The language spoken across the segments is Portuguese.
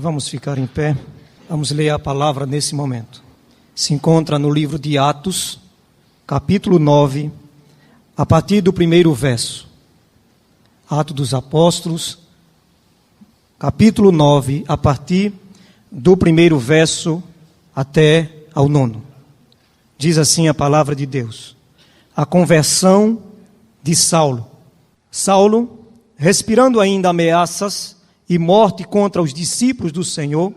Vamos ficar em pé, vamos ler a palavra nesse momento. Se encontra no livro de Atos, capítulo 9, a partir do primeiro verso. Atos dos Apóstolos, capítulo 9, a partir do primeiro verso até ao 9. Diz assim a palavra de Deus: a conversão de Saulo. Saulo, respirando ainda ameaças e morte contra os discípulos do Senhor,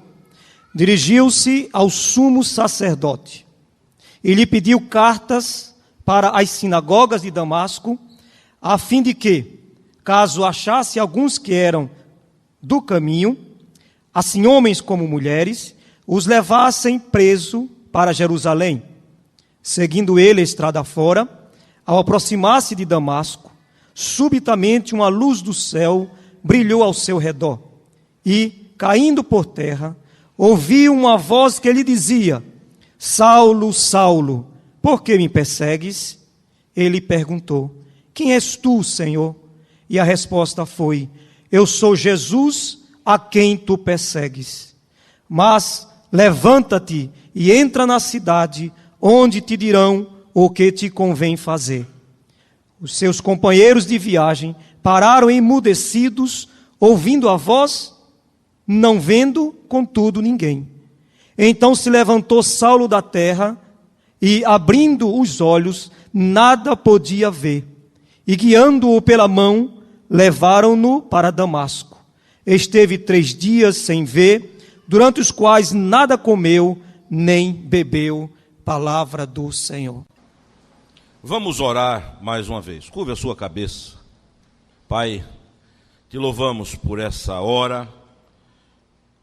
dirigiu-se ao sumo sacerdote e lhe pediu cartas para as sinagogas de Damasco, a fim de que, caso achasse alguns que eram do caminho, assim homens como mulheres, os levassem preso para Jerusalém. Seguindo ele a estrada fora, ao aproximar-se de Damasco, subitamente uma luz do céu brilhou ao seu redor, e, caindo por terra, ouviu uma voz que lhe dizia: Saulo, Saulo, por que me persegues? Ele perguntou: quem és tu, Senhor? E a resposta foi: eu sou Jesus, a quem tu persegues. Mas levanta-te e entra na cidade, onde te dirão o que te convém fazer. Os seus companheiros de viagem pararam emudecidos, ouvindo a voz, não vendo, contudo, ninguém. Então se levantou Saulo da terra e, abrindo os olhos, nada podia ver. E, guiando-o pela mão, levaram-no para Damasco. Esteve 3 dias sem ver, durante os quais nada comeu nem bebeu. Palavra do Senhor. Vamos orar mais uma vez. Curve a sua cabeça. Pai, te louvamos por essa hora,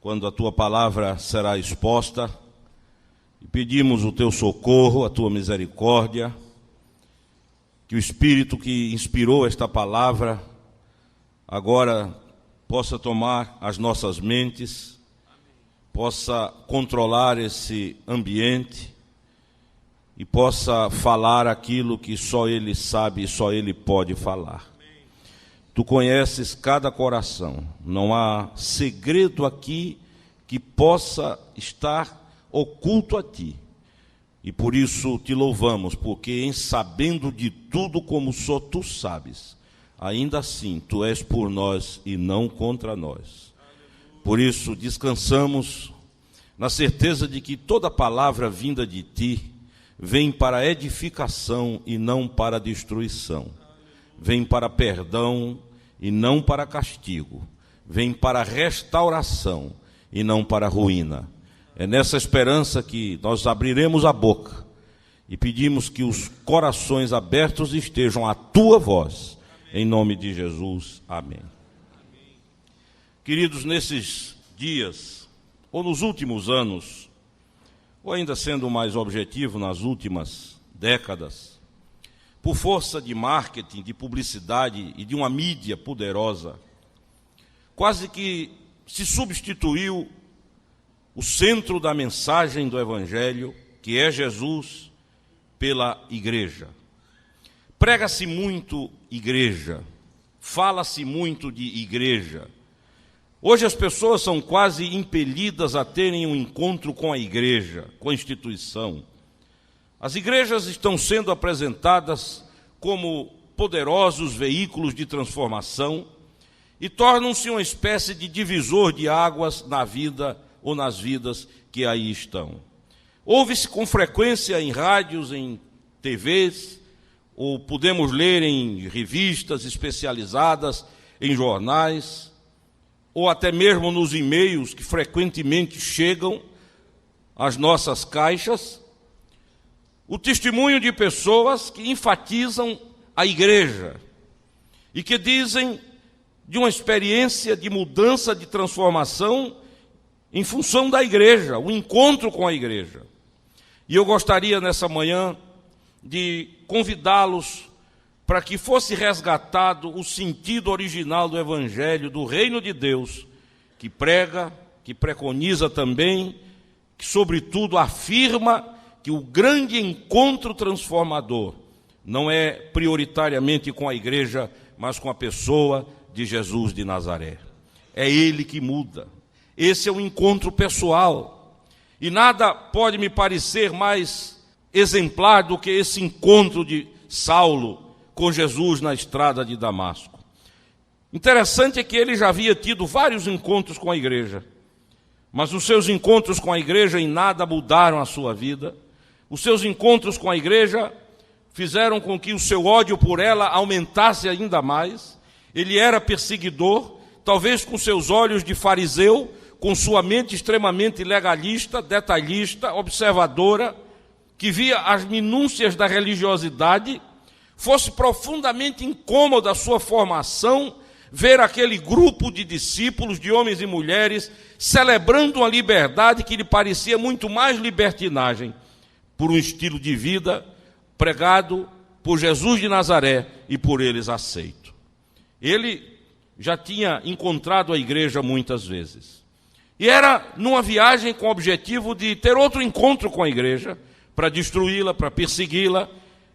quando a tua palavra será exposta, e pedimos o teu socorro, a tua misericórdia, que o Espírito que inspirou esta palavra agora possa tomar as nossas mentes, possa controlar esse ambiente e possa falar aquilo que só Ele sabe e só Ele pode falar. Tu conheces cada coração, não há segredo aqui que possa estar oculto a Ti. E por isso te louvamos, porque em sabendo de tudo como só Tu sabes, ainda assim Tu és por nós e não contra nós. Por isso descansamos na certeza de que toda palavra vinda de Ti vem para edificação e não para destruição. Vem para perdão e não para castigo. Vem para restauração e não para ruína. É nessa esperança que nós abriremos a boca e pedimos que os corações abertos estejam à Tua voz. Em nome de Jesus, amém. Queridos, nesses dias, ou nos últimos anos, ou ainda sendo mais objetivo, nas últimas décadas, por força de marketing, de publicidade e de uma mídia poderosa, quase que se substituiu o centro da mensagem do Evangelho, que é Jesus, pela igreja. Prega-se muito igreja, fala-se muito de igreja. Hoje as pessoas são quase impelidas a terem um encontro com a igreja, com a instituição. As igrejas estão sendo apresentadas como poderosos veículos de transformação e tornam-se uma espécie de divisor de águas na vida ou nas vidas que aí estão. Ouve-se com frequência em rádios, em TVs, ou podemos ler em revistas especializadas, em jornais, ou até mesmo nos e-mails que frequentemente chegam às nossas caixas, o testemunho de pessoas que enfatizam a igreja e que dizem de uma experiência de mudança, de transformação em função da igreja, o encontro com a igreja. E eu gostaria nessa manhã de convidá-los para que fosse resgatado o sentido original do Evangelho, do Reino de Deus, que prega, que preconiza também, que sobretudo afirma que o grande encontro transformador não é prioritariamente com a igreja, mas com a pessoa de Jesus de Nazaré. É Ele que muda, Esse é o encontro pessoal. E nada pode me parecer mais exemplar do que esse encontro de Saulo com Jesus na estrada de Damasco. Interessante é que ele já havia tido vários encontros com a igreja, mas os seus encontros com a igreja em nada mudaram a sua vida. Os seus encontros com a igreja fizeram com que o seu ódio por ela aumentasse ainda mais. Ele era perseguidor, talvez com seus olhos de fariseu, com sua mente extremamente legalista, detalhista, observadora, que via as minúcias da religiosidade. Fosse profundamente incômoda a sua formação ver aquele grupo de discípulos, de homens e mulheres, celebrando uma liberdade que lhe parecia muito mais libertinagem, por um estilo de vida pregado por Jesus de Nazaré e por eles aceito. Ele já tinha encontrado a igreja muitas vezes. E era numa viagem com o objetivo de ter outro encontro com a igreja, para destruí-la, para persegui-la.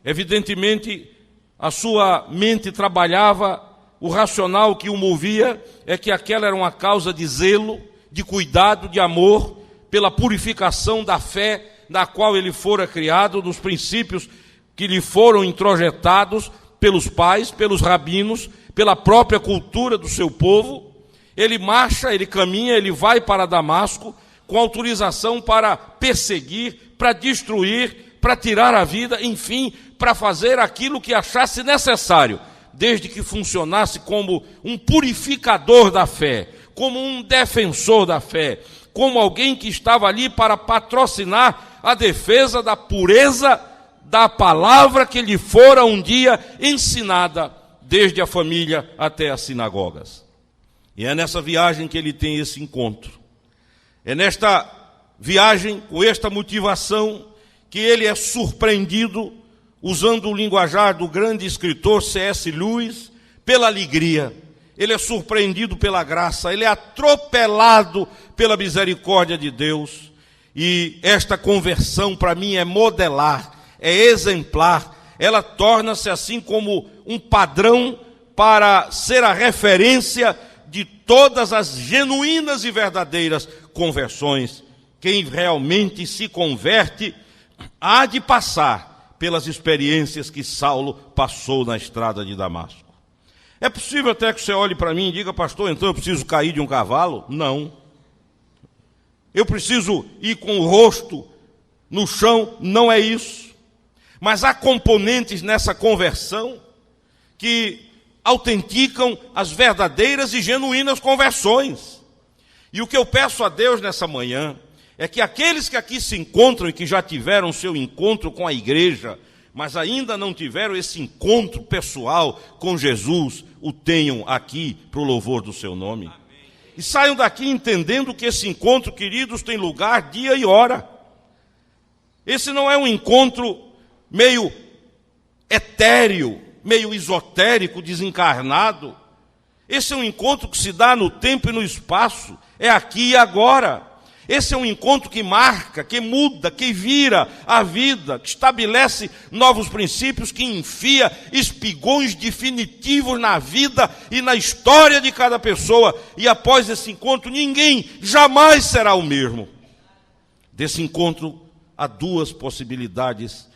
Evidentemente, a sua mente trabalhava, o racional que o movia é que aquela era uma causa de zelo, de cuidado, de amor, pela purificação da fé na qual ele fora criado, dos princípios que lhe foram introjetados pelos pais, pelos rabinos, pela própria cultura do seu povo. Ele marcha, ele caminha, ele vai para Damasco com autorização para perseguir, para destruir, para tirar a vida, enfim, para fazer aquilo que achasse necessário, desde que funcionasse como um purificador da fé, como um defensor da fé, como alguém que estava ali para patrocinar a defesa da pureza da palavra que lhe fora um dia ensinada desde a família até as sinagogas. E é nessa viagem que ele tem esse encontro. É nesta viagem, com esta motivação, que ele é surpreendido, usando o linguajar do grande escritor C.S. Lewis, pela alegria. Ele é surpreendido pela graça, ele é atropelado pela misericórdia de Deus. E esta conversão, para mim, é modelar, é exemplar. Ela torna-se assim como um padrão para ser a referência de todas as genuínas e verdadeiras conversões. Quem realmente se converte há de passar pelas experiências que Saulo passou na estrada de Damasco. É possível até que você olhe para mim e diga: pastor, então eu preciso cair de um cavalo? Não. Eu preciso ir com o rosto no chão? Não é isso. Mas há componentes nessa conversão que autenticam as verdadeiras e genuínas conversões. E o que eu peço a Deus nessa manhã é que aqueles que aqui se encontram e que já tiveram seu encontro com a igreja, mas ainda não tiveram esse encontro pessoal com Jesus, o tenham aqui para o louvor do seu nome. Amém. E saiam daqui entendendo que esse encontro, queridos, tem lugar, dia e hora. Esse não é um encontro meio etéreo, meio esotérico, desencarnado. Esse é um encontro que se dá no tempo e no espaço, é aqui e agora. Esse é um encontro que marca, que muda, que vira a vida, que estabelece novos princípios, que enfia espigões definitivos na vida e na história de cada pessoa. E após esse encontro, ninguém jamais será o mesmo. Desse encontro, há duas possibilidades,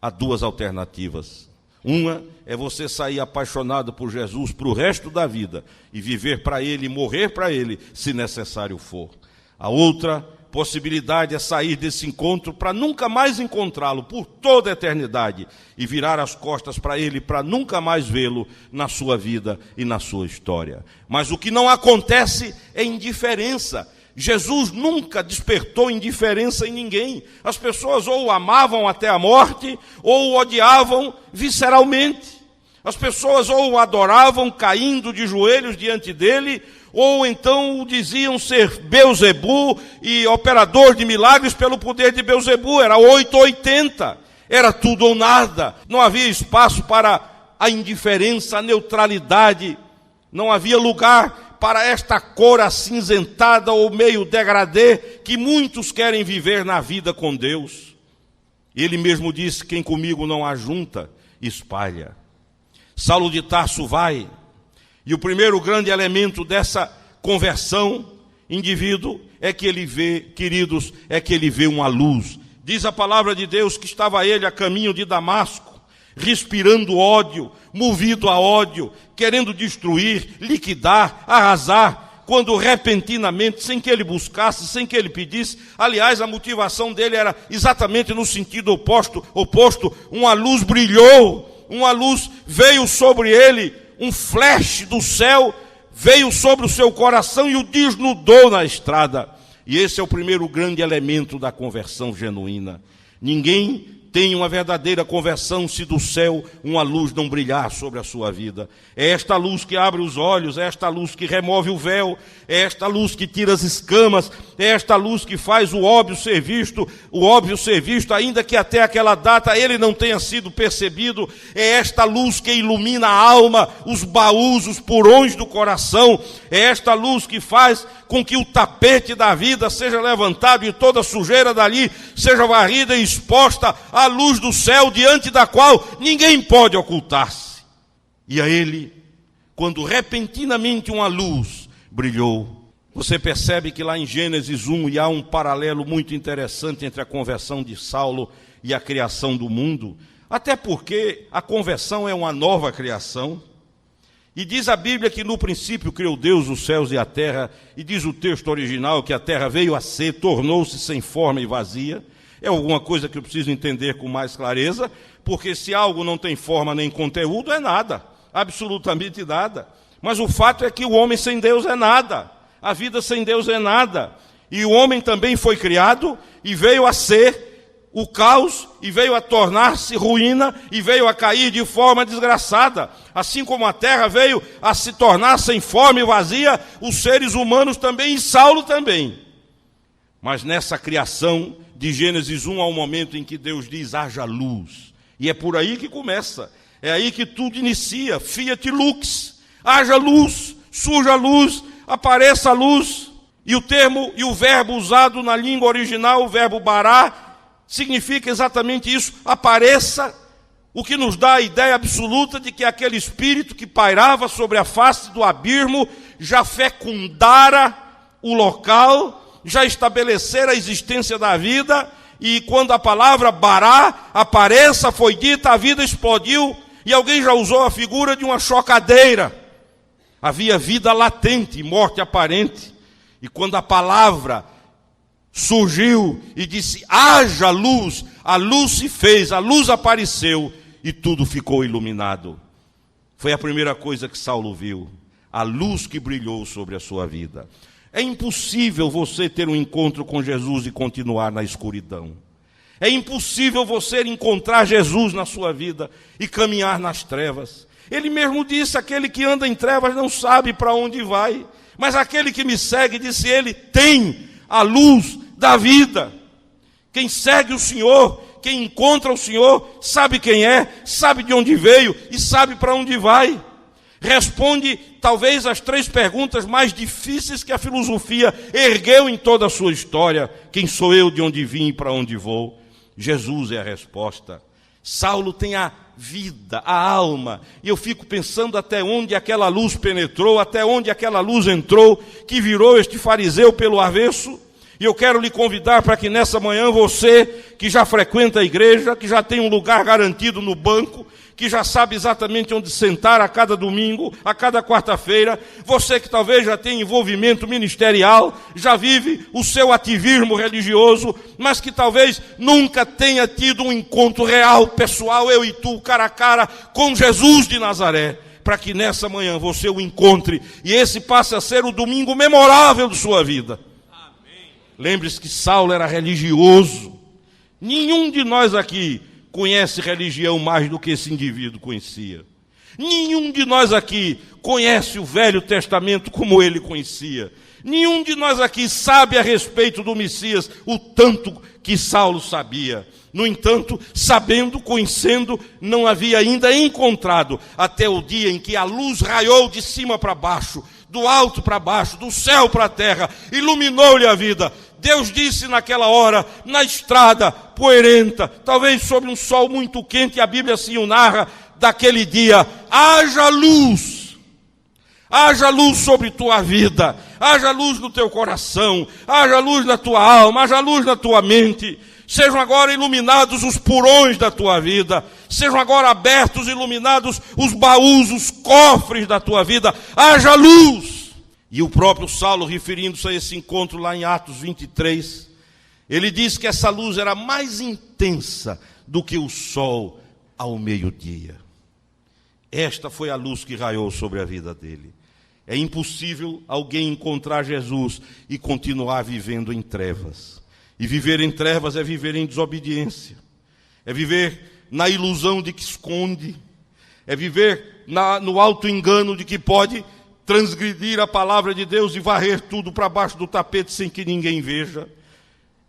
há duas alternativas. Uma é você sair apaixonado por Jesus para o resto da vida e viver para Ele e morrer para Ele, se necessário for. A outra possibilidade é sair desse encontro para nunca mais encontrá-lo por toda a eternidade e virar as costas para Ele para nunca mais vê-lo na sua vida e na sua história. Mas o que não acontece é indiferença. Jesus nunca despertou indiferença em ninguém. As pessoas ou o amavam até a morte ou o odiavam visceralmente. As pessoas ou o adoravam caindo de joelhos diante dele, ou então o diziam ser Beuzebu e operador de milagres pelo poder de Beuzebu. Era 880, era tudo ou nada. Não havia espaço para a indiferença, a neutralidade. Não havia lugar para esta cor acinzentada ou meio degradê que muitos querem viver na vida com Deus. Ele mesmo disse: quem comigo não ajunta, espalha. Saulo de Tarso vai, e o primeiro grande elemento dessa conversão indivíduo é que ele vê, queridos, é que ele vê uma luz. Diz a palavra de Deus que estava ele a caminho de Damasco, respirando ódio, movido a ódio, querendo destruir, liquidar, arrasar, quando repentinamente, sem que ele buscasse, sem que ele pedisse, aliás, a motivação dele era exatamente no sentido oposto, uma luz brilhou, uma luz veio sobre ele, um flash do céu, veio sobre o seu coração e o desnudou na estrada. E esse é o primeiro grande elemento da conversão genuína. Ninguém tem uma verdadeira conversão se do céu uma luz não brilhar sobre a sua vida. É esta luz que abre os olhos, é esta luz que remove o véu, é esta luz que tira as escamas, é esta luz que faz o óbvio ser visto, ainda que até aquela data ele não tenha sido percebido. É esta luz que ilumina a alma, os baús, os porões do coração. É esta luz que faz com que o tapete da vida seja levantado e toda a sujeira dali seja varrida e exposta à luz do céu, diante da qual ninguém pode ocultar-se. E a ele, quando repentinamente uma luz brilhou, você percebe que lá em Gênesis 1, e há um paralelo muito interessante entre a conversão de Saulo e a criação do mundo, até porque a conversão é uma nova criação. E diz a Bíblia que no princípio criou Deus os céus e a terra, e diz o texto original que a terra veio a ser, tornou-se sem forma e vazia. É alguma coisa que eu preciso entender com mais clareza, porque se algo não tem forma nem conteúdo, é nada, absolutamente nada. Mas o fato é que o homem sem Deus é nada, a vida sem Deus é nada. E o homem também foi criado e veio a ser o caos, e veio a tornar-se ruína, e veio a cair de forma desgraçada. Assim como a terra veio a se tornar sem forma e vazia, os seres humanos também, e Saulo também. Mas nessa criação de Gênesis 1 há um momento em que Deus diz: haja luz. E é por aí que começa, é aí que tudo inicia, fiat lux, haja luz, surja a luz, apareça a luz. E o termo e o verbo usado na língua original, o verbo bará, significa exatamente isso, apareça, o que nos dá a ideia absoluta de que aquele espírito que pairava sobre a face do abismo já fecundara o local, já estabelecera a existência da vida, e quando a palavra bará, apareça, foi dita, a vida explodiu, e alguém já usou a figura de uma chocadeira. Havia vida latente, morte aparente, e quando a palavra surgiu e disse: haja luz, a luz se fez, a luz apareceu e tudo ficou iluminado. Foi a primeira coisa que Saulo viu, a luz que brilhou sobre a sua vida. É impossível você ter um encontro com Jesus e continuar na escuridão. É impossível você encontrar Jesus na sua vida e caminhar nas trevas. Ele mesmo disse: aquele que anda em trevas não sabe para onde vai, mas aquele que me segue, disse ele, tem a luz da vida. Quem segue o Senhor, quem encontra o Senhor, sabe quem é, sabe de onde veio e sabe para onde vai. Responde talvez as 3 perguntas mais difíceis que a filosofia ergueu em toda a sua história: quem sou eu, de onde vim e para onde vou? Jesus é a resposta. Saulo tem a vida, a alma, e eu fico pensando até onde aquela luz penetrou, até onde aquela luz entrou, que virou este fariseu pelo avesso. E eu quero lhe convidar para que nessa manhã você, que já frequenta a igreja, que já tem um lugar garantido no banco, que já sabe exatamente onde sentar a cada domingo, a cada quarta-feira, você que talvez já tenha envolvimento ministerial, já vive o seu ativismo religioso, mas que talvez nunca tenha tido um encontro real, pessoal, eu e tu, cara a cara, com Jesus de Nazaré, para que nessa manhã você o encontre, e esse passe a ser o domingo memorável de sua vida. Lembre-se que Saulo era religioso. Nenhum de nós aqui conhece religião mais do que esse indivíduo conhecia. Nenhum de nós aqui conhece o Velho Testamento como ele conhecia. Nenhum de nós aqui sabe a respeito do Messias o tanto que Saulo sabia. No entanto, sabendo, conhecendo, não havia ainda encontrado, até o dia em que a luz raiou de cima para baixo, do alto para baixo, do céu para a terra, iluminou-lhe a vida. Deus disse naquela hora, na estrada poeirenta, talvez sob um sol muito quente, a Bíblia assim o narra, daquele dia: haja luz. Haja luz sobre tua vida, haja luz no teu coração, haja luz na tua alma, haja luz na tua mente. Sejam agora iluminados os porões da tua vida, sejam agora abertos, iluminados os baús, os cofres da tua vida, haja luz. E o próprio Saulo, referindo-se a esse encontro lá em Atos 23, ele diz que essa luz era mais intensa do que o sol ao meio-dia. Esta foi a luz que raiou sobre a vida dele. É impossível alguém encontrar Jesus e continuar vivendo em trevas. E viver em trevas é viver em desobediência. É viver na ilusão de que esconde. É viver no auto-engano de que pode transgredir a palavra de Deus e varrer tudo para baixo do tapete sem que ninguém veja.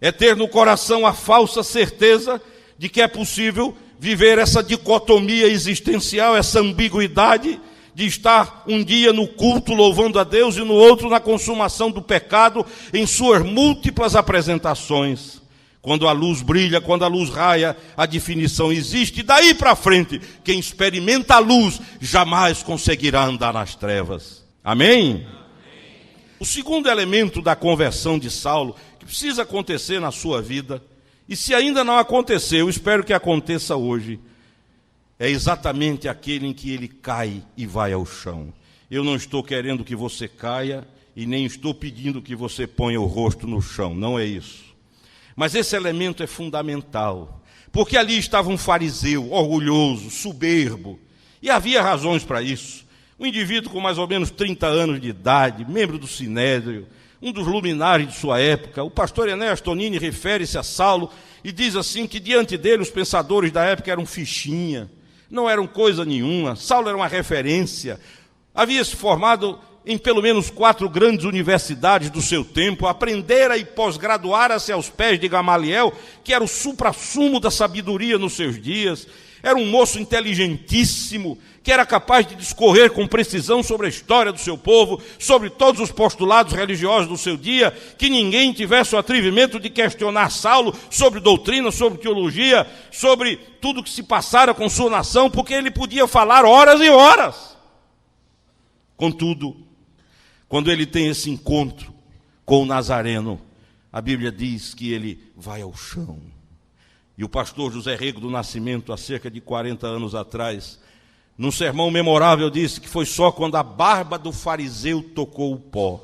É ter no coração a falsa certeza de que é possível viver essa dicotomia existencial, essa ambiguidade de estar um dia no culto louvando a Deus e no outro na consumação do pecado em suas múltiplas apresentações. Quando a luz brilha, quando a luz raia, a definição existe. E daí para frente, quem experimenta a luz jamais conseguirá andar nas trevas. Amém? O segundo elemento da conversão de Saulo, que precisa acontecer na sua vida, e se ainda não aconteceu, eu espero que aconteça hoje, é exatamente aquele em que ele cai e vai ao chão. Eu não estou querendo que você caia e nem estou pedindo que você ponha o rosto no chão, não é isso. Mas esse elemento é fundamental, porque ali estava um fariseu orgulhoso, soberbo, e havia razões para isso. Um indivíduo com mais ou menos 30 anos de idade, membro do Sinédrio, um dos luminares de sua época. O pastor Enéas Tonini refere-se a Saulo e diz assim que diante dele os pensadores da época eram fichinha, não eram coisa nenhuma. Saulo era uma referência, havia se formado em pelo menos 4 grandes universidades do seu tempo, aprendera e pós-graduara-se aos pés de Gamaliel, que era o suprassumo da sabedoria nos seus dias. Era um moço inteligentíssimo, que era capaz de discorrer com precisão sobre a história do seu povo, sobre todos os postulados religiosos do seu dia, que ninguém tivesse o atrevimento de questionar Saulo sobre doutrina, sobre teologia, sobre tudo que se passara com sua nação, porque ele podia falar horas e horas. Contudo, quando ele tem esse encontro com o Nazareno, a Bíblia diz que ele vai ao chão. E o pastor José Rego do Nascimento, há cerca de 40 anos atrás, num sermão memorável, disse que foi só quando a barba do fariseu tocou o pó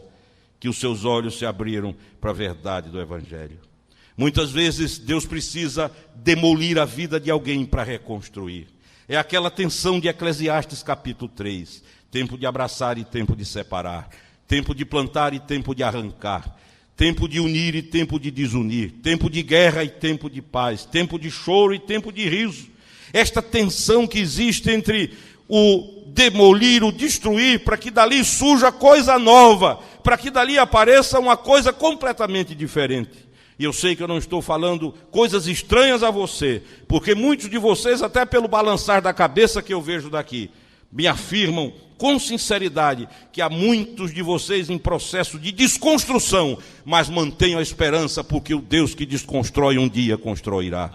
que os seus olhos se abriram para a verdade do Evangelho. Muitas vezes Deus precisa demolir a vida de alguém para reconstruir. É aquela tensão de Eclesiastes capítulo 3, tempo de abraçar e tempo de separar, tempo de plantar e tempo de arrancar, tempo de unir e tempo de desunir, tempo de guerra e tempo de paz, tempo de choro e tempo de riso. Esta tensão que existe entre o demolir, o destruir, para que dali surja coisa nova, para que dali apareça uma coisa completamente diferente. E eu sei que eu não estou falando coisas estranhas a você, porque muitos de vocês, até pelo balançar da cabeça que eu vejo daqui, me afirmam com sinceridade que há muitos de vocês em processo de desconstrução, mas mantenham a esperança, porque o Deus que desconstrói um dia construirá.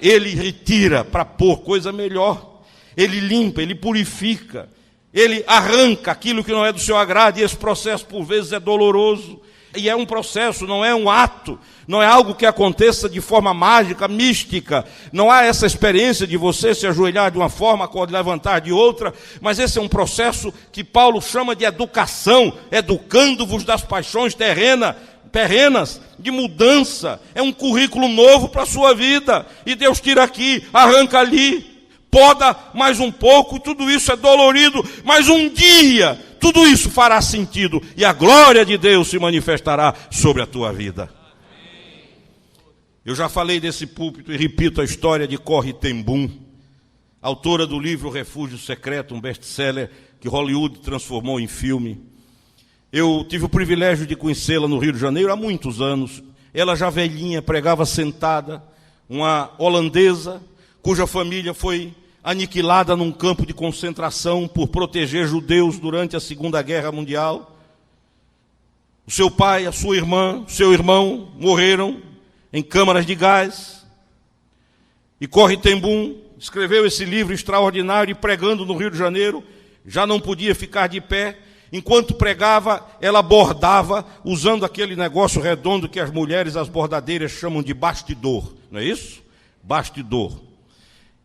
Ele retira para pôr coisa melhor, ele limpa, ele purifica, ele arranca aquilo que não é do seu agrado, e esse processo por vezes é doloroso, e é um processo, não é um ato, não é algo que aconteça de forma mágica, mística, não há essa experiência de você se ajoelhar de uma forma, levantar de outra, mas esse é um processo que Paulo chama de educação, educando-vos das paixões terrenas, de mudança. É um currículo novo para a sua vida, e Deus tira aqui, arranca ali, poda mais um pouco, e tudo isso é dolorido, mas um dia tudo isso fará sentido, e a glória de Deus se manifestará sobre a tua vida. Eu já falei desse púlpito e repito a história de Corrie ten Boom, autora do livro Refúgio Secreto, um best-seller que Hollywood transformou em filme. Eu tive o privilégio de conhecê-la no Rio de Janeiro há muitos anos. Ela já velhinha, pregava sentada, uma holandesa, cuja família foi aniquilada num campo de concentração por proteger judeus durante a Segunda Guerra Mundial. O seu pai, a sua irmã, o seu irmão morreram em câmaras de gás. E Corrie ten Boom escreveu esse livro extraordinário e, pregando no Rio de Janeiro, já não podia ficar de pé. enquanto pregava, ela bordava, usando aquele negócio redondo que as mulheres, as bordadeiras, chamam de bastidor, não é isso? Bastidor.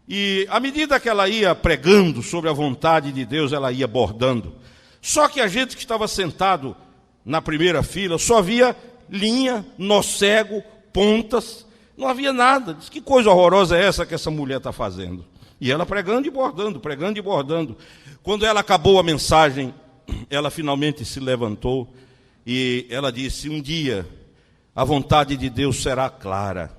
E à medida que ela ia pregando sobre a vontade de Deus, ela ia bordando. Só que a gente que estava sentado na primeira fila só via linha, nó cego, pontas, não havia nada. Diz, que coisa horrorosa é essa que essa mulher está fazendo? E ela pregando e bordando, pregando e bordando. Quando ela acabou a mensagem, ela finalmente se levantou e ela disse, um dia a vontade de Deus será clara.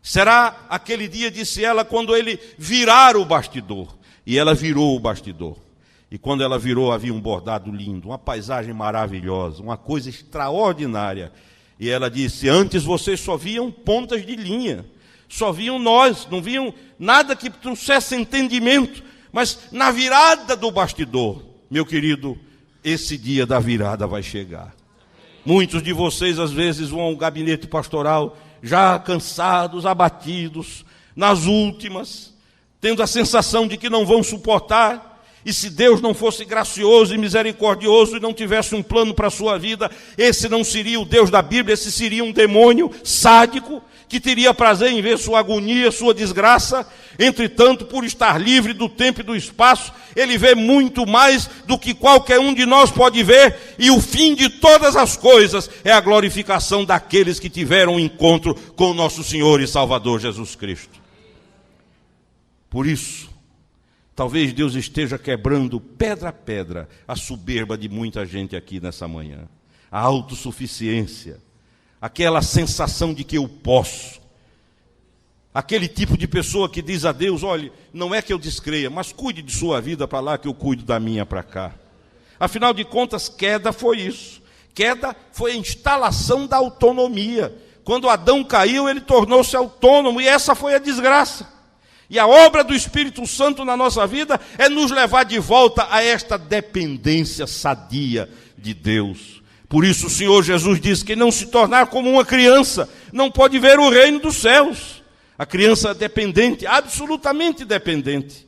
Será aquele dia, disse ela, quando ele virar o bastidor. E ela virou o bastidor. E quando ela virou, havia um bordado lindo, uma paisagem maravilhosa, uma coisa extraordinária. E ela disse, antes vocês só viam pontas de linha, só viam nós, não viam nada que trouxesse entendimento. Mas na virada do bastidor, meu querido, esse dia da virada vai chegar. Muitos de vocês às vezes vão ao gabinete pastoral já cansados, abatidos, nas últimas, tendo a sensação de que não vão suportar. E se Deus não fosse gracioso e misericordioso e não tivesse um plano para a sua vida, esse não seria o Deus da Bíblia, esse seria um demônio sádico, que teria prazer em ver sua agonia, sua desgraça. Entretanto, por estar livre do tempo e do espaço, ele vê muito mais do que qualquer um de nós pode ver, e o fim de todas as coisas é a glorificação daqueles que tiveram um encontro com o nosso Senhor e Salvador Jesus Cristo. Por isso, talvez Deus esteja quebrando pedra a pedra a soberba de muita gente aqui nessa manhã. A autossuficiência, aquela sensação de que eu posso. Aquele tipo de pessoa que diz a Deus, olha, não é que eu descreia, mas cuide de sua vida para lá que eu cuido da minha para cá. Afinal de contas, queda foi isso. Queda foi a instalação da autonomia. Quando Adão caiu, ele tornou-se autônomo, e essa foi a desgraça. E a obra do Espírito Santo na nossa vida é nos levar de volta a esta dependência sadia de Deus. Por isso o Senhor Jesus diz que não se tornar como uma criança não pode ver o reino dos céus. A criança é dependente, absolutamente dependente.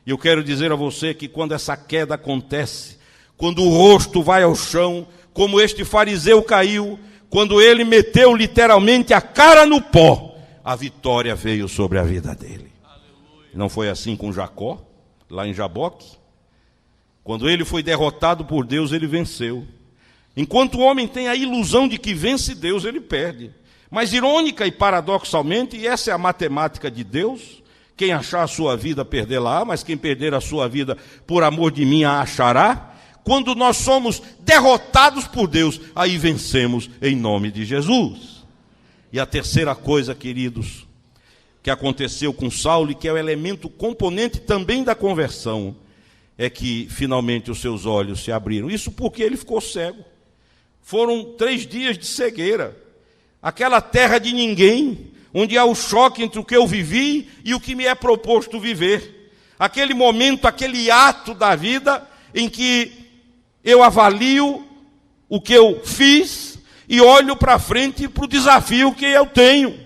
E eu quero dizer a você que quando essa queda acontece, quando o rosto vai ao chão, como este fariseu caiu, quando ele meteu literalmente a cara no pó, a vitória veio sobre a vida dele. Não foi assim com Jacó, lá em Jaboque? Quando ele foi derrotado por Deus, ele venceu. Enquanto o homem tem a ilusão de que vence Deus, ele perde. Mas irônica e paradoxalmente, e essa é a matemática de Deus, quem achar a sua vida, perdê-la, mas quem perder a sua vida, por amor de mim, a achará. Quando nós somos derrotados por Deus, aí vencemos em nome de Jesus. E a terceira coisa, queridos, que aconteceu com Saulo, e que é o elemento componente também da conversão, é que finalmente os seus olhos se abriram. Isso porque ele ficou cego. Foram 3 dias de cegueira. Aquela terra de ninguém, onde há o choque entre o que eu vivi e o que me é proposto viver. Aquele momento, aquele ato da vida em que eu avalio o que eu fiz e olho para frente para o desafio que eu tenho.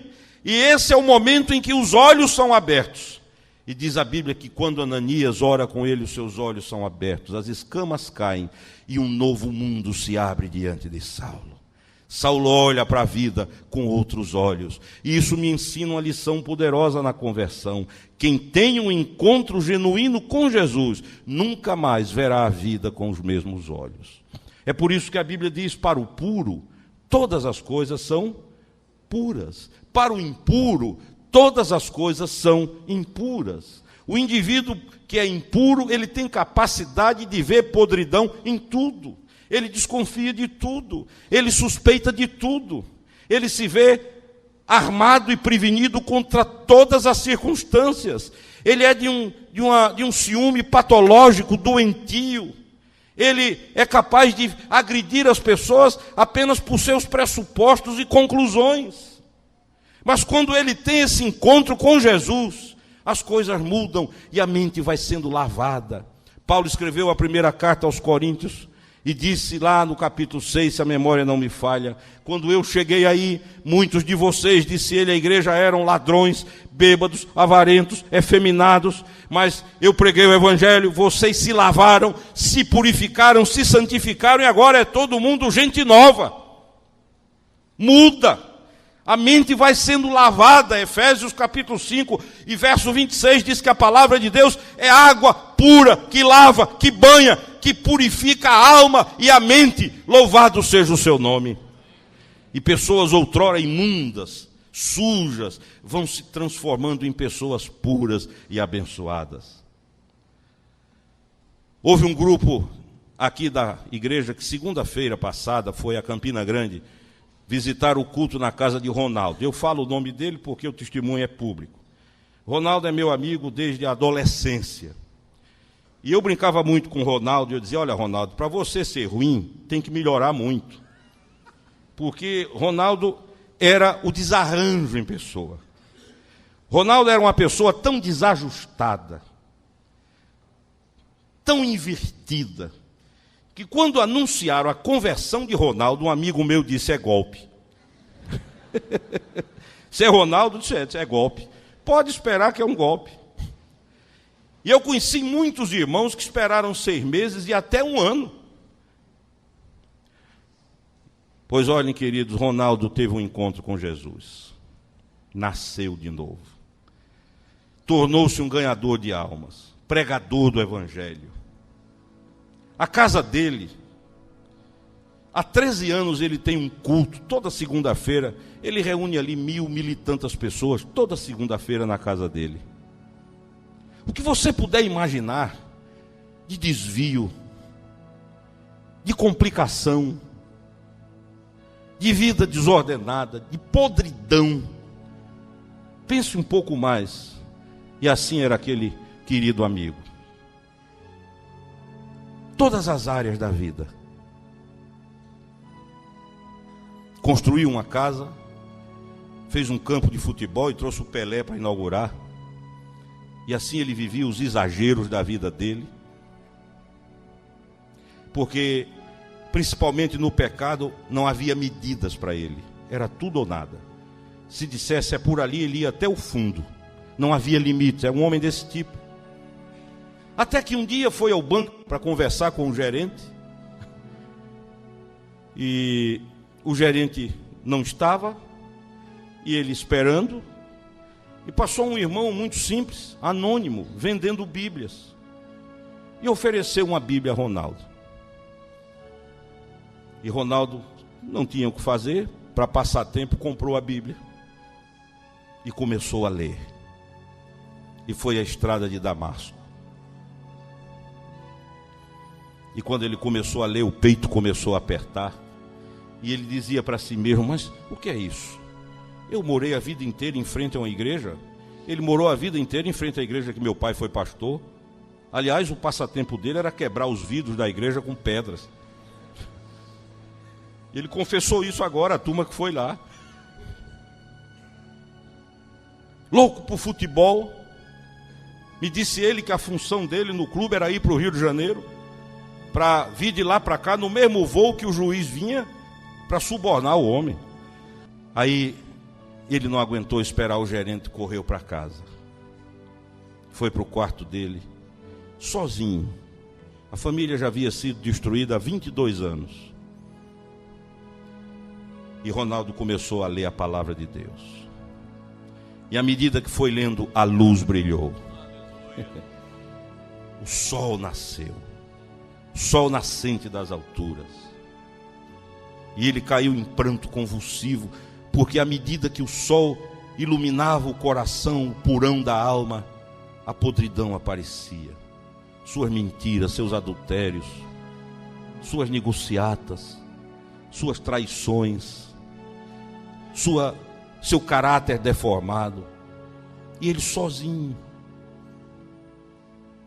E esse é o momento em que os olhos são abertos. E diz a Bíblia que quando Ananias ora com ele, os seus olhos são abertos, as escamas caem e um novo mundo se abre diante de Saulo. Saulo olha para a vida com outros olhos. E isso me ensina uma lição poderosa na conversão. Quem tem um encontro genuíno com Jesus, nunca mais verá a vida com os mesmos olhos. É por isso que a Bíblia diz, para o puro, todas as coisas são puras. Para o impuro, todas as coisas são impuras. O indivíduo que é impuro, ele tem capacidade de ver podridão em tudo. Ele desconfia de tudo, ele suspeita de tudo, ele se vê armado e prevenido contra todas as circunstâncias. Ele é de um ciúme patológico, doentio. Ele é capaz de agredir as pessoas apenas por seus pressupostos e conclusões. Mas quando ele tem esse encontro com Jesus, as coisas mudam e a mente vai sendo lavada. Paulo escreveu a primeira carta aos Coríntios, E disse lá no capítulo 6, se a memória não me falha, quando eu cheguei aí, muitos de vocês, disse ele, a igreja eram ladrões, bêbados, avarentos, efeminados, mas eu preguei o evangelho, vocês se lavaram, se purificaram, se santificaram, e agora é todo mundo gente nova. Muda. A mente vai sendo lavada. Efésios capítulo 5 e verso 26 diz que a palavra de Deus é água pura, que lava, que banha, que purifica a alma e a mente. Louvado seja o seu nome. E pessoas outrora imundas, sujas, vão se transformando em pessoas puras e abençoadas. Houve um grupo aqui da igreja que segunda-feira passada foi a Campina Grande visitar o culto na casa de Ronaldo. Eu falo o nome dele porque o testemunho é público. Ronaldo é meu amigo desde a adolescência. E eu brincava muito com o Ronaldo, e eu dizia, olha Ronaldo, para você ser ruim, tem que melhorar muito. Porque Ronaldo era o desarranjo em pessoa. Ronaldo era uma pessoa tão desajustada, tão invertida, que quando anunciaram a conversão de Ronaldo, um amigo meu disse, é golpe. Se é Ronaldo, disse, é golpe. Pode esperar que é um golpe. E eu conheci muitos irmãos que esperaram 6 meses e até 1 ano. Pois olhem, queridos, Ronaldo teve um encontro com Jesus. Nasceu de novo. Tornou-se um ganhador de almas, pregador do evangelho. A casa dele, há 13 anos ele tem um culto, toda segunda-feira, ele reúne ali 1.000 e tantas pessoas, toda segunda-feira na casa dele. O que você puder imaginar de desvio, de complicação, de vida desordenada, de podridão, pense um pouco mais. E assim era aquele querido amigo. Todas as áreas da vida. Construiu uma casa, fez um campo de futebol e trouxe o Pelé para inaugurar. E assim ele vivia os exageros da vida dele. Porque, principalmente no pecado, não havia medidas para ele. Era tudo ou nada. Se dissesse é por ali, ele ia até o fundo. Não havia limites, é um homem desse tipo. Até que um dia foi ao banco para conversar com o gerente. E o gerente não estava. E ele esperando. E passou um irmão muito simples, anônimo, vendendo Bíblias. E ofereceu uma Bíblia a Ronaldo. E Ronaldo não tinha o que fazer. Para passar tempo, comprou a Bíblia. E começou a ler. E foi à estrada de Damasco. E quando ele começou a ler, o peito começou a apertar. E ele dizia para si mesmo, mas o que é isso? Eu morei a vida inteira em frente a uma igreja. Ele morou a vida inteira em frente à igreja que meu pai foi pastor. Aliás, o passatempo dele era quebrar os vidros da igreja com pedras. Ele confessou isso agora, a turma que foi lá. Louco por futebol. Me disse ele que a função dele no clube era ir para o Rio de Janeiro, para vir de lá para cá no mesmo voo que o juiz vinha, para subornar o homem. Aí ele não aguentou esperar o gerente, correu para casa. Foi para o quarto dele, sozinho. A família já havia sido destruída há 22 anos. E Ronaldo começou a ler a palavra de Deus. E à medida que foi lendo, a luz brilhou. O sol nasceu. O sol nascente das alturas. E ele caiu em pranto convulsivo, porque à medida que o sol iluminava o coração, o porão da alma, a podridão aparecia. Suas mentiras, seus adultérios, suas negociatas, suas traições, seu caráter deformado. E ele sozinho.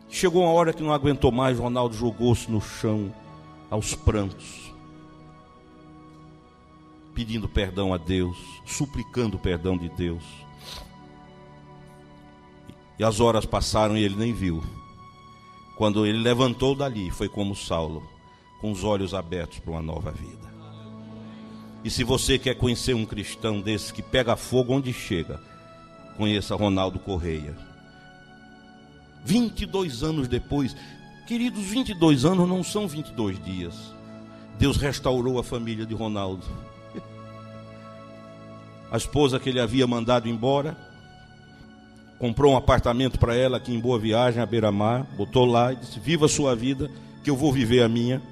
Chegou uma hora que não aguentou mais, Ronaldo jogou-se no chão, aos prantos, pedindo perdão a Deus, suplicando o perdão de Deus. E as horas passaram e ele nem viu. Quando ele levantou dali, foi como Saulo, com os olhos abertos para uma nova vida. E se você quer conhecer um cristão desse que pega fogo onde chega, conheça Ronaldo Correia. 22 anos depois, queridos, 22 anos não são 22 dias. Deus restaurou a família de Ronaldo. A esposa que ele havia mandado embora, comprou um apartamento para ela aqui em Boa Viagem, à beira-mar, botou lá e disse: viva a sua vida, que eu vou viver a minha.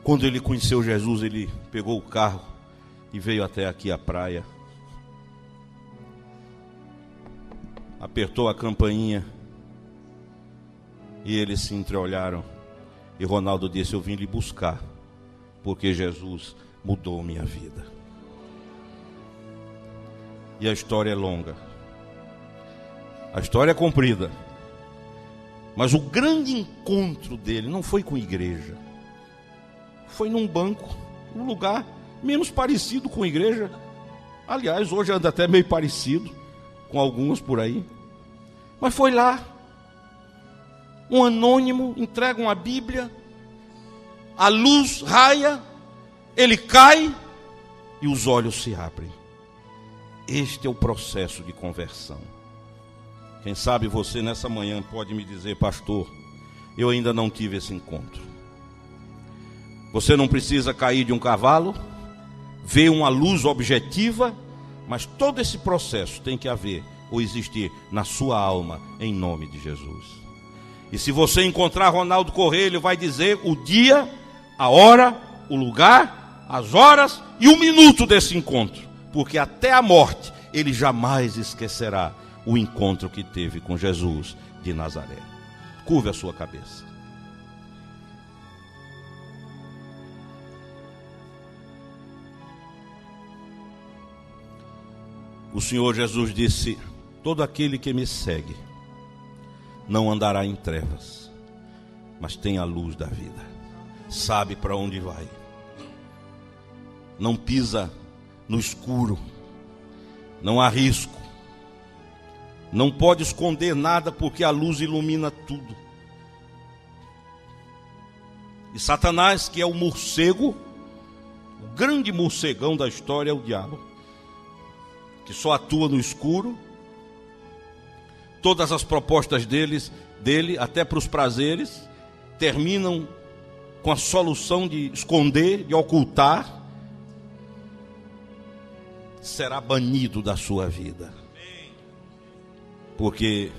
Quando ele conheceu Jesus, ele pegou o carro e veio até aqui à praia. Apertou a campainha e eles se entreolharam. E Ronaldo disse: eu vim lhe buscar, porque Jesus mudou minha vida. E a história é longa. A história é comprida. Mas o grande encontro dele não foi com igreja. Foi num banco, um lugar menos parecido com igreja. Aliás, hoje anda até meio parecido com alguns por aí. Mas foi lá. Um anônimo entrega uma Bíblia, a luz raia, ele cai e os olhos se abrem. Este é o processo de conversão. Quem sabe você nessa manhã pode me dizer: pastor, eu ainda não tive esse encontro. Você não precisa cair de um cavalo, ver uma luz objetiva, mas todo esse processo tem que haver ou existir na sua alma, em nome de Jesus. E se você encontrar Ronaldo Correia, ele vai dizer o dia, a hora, o lugar, as horas e o minuto desse encontro, porque até a morte ele jamais esquecerá o encontro que teve com Jesus de Nazaré. Curve a sua cabeça. O Senhor Jesus disse: todo aquele que me segue não andará em trevas, mas tem a luz da vida, sabe para onde vai, não pisa no escuro, não há risco, não pode esconder nada, porque a luz ilumina tudo. E Satanás, que é o morcego, o grande morcegão da história, é o diabo, que só atua no escuro. Todas as propostas dele, até para os prazeres, terminam com a solução de esconder, de ocultar. Será banido da sua vida. Porque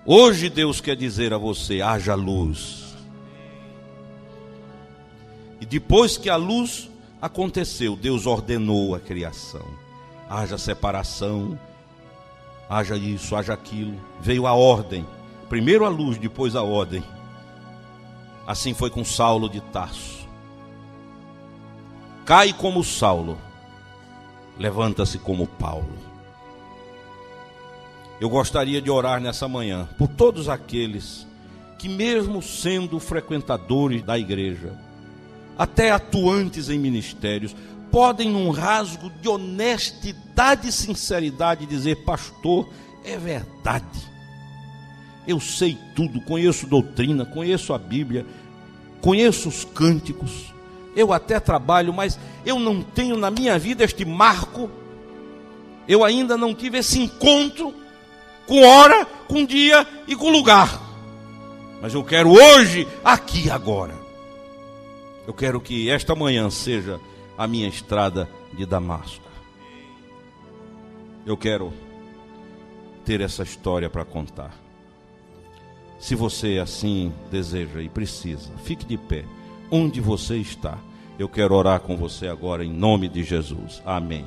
hoje Deus quer dizer a você: haja luz. E depois que a luz aconteceu, Deus ordenou a criação. Haja separação, haja isso, haja aquilo. Veio a ordem. Primeiro a luz, depois a ordem. Assim foi com Saulo de Tarso. Cai como Saulo, levanta-se como Paulo. Eu gostaria de orar nessa manhã por todos aqueles que, mesmo sendo frequentadores da igreja, até atuantes em ministérios, podem, num rasgo de honestidade e sinceridade, dizer: pastor, é verdade, eu sei tudo, conheço doutrina, conheço a Bíblia, conheço os cânticos, eu até trabalho, mas eu não tenho na minha vida este marco, eu ainda não tive esse encontro com hora, com dia e com lugar, mas eu quero hoje, aqui, agora. Eu quero que esta manhã seja a minha estrada de Damasco. Eu quero ter essa história para contar. Se você assim deseja e precisa, fique de pé onde você está. Eu quero orar com você agora em nome de Jesus. Amém.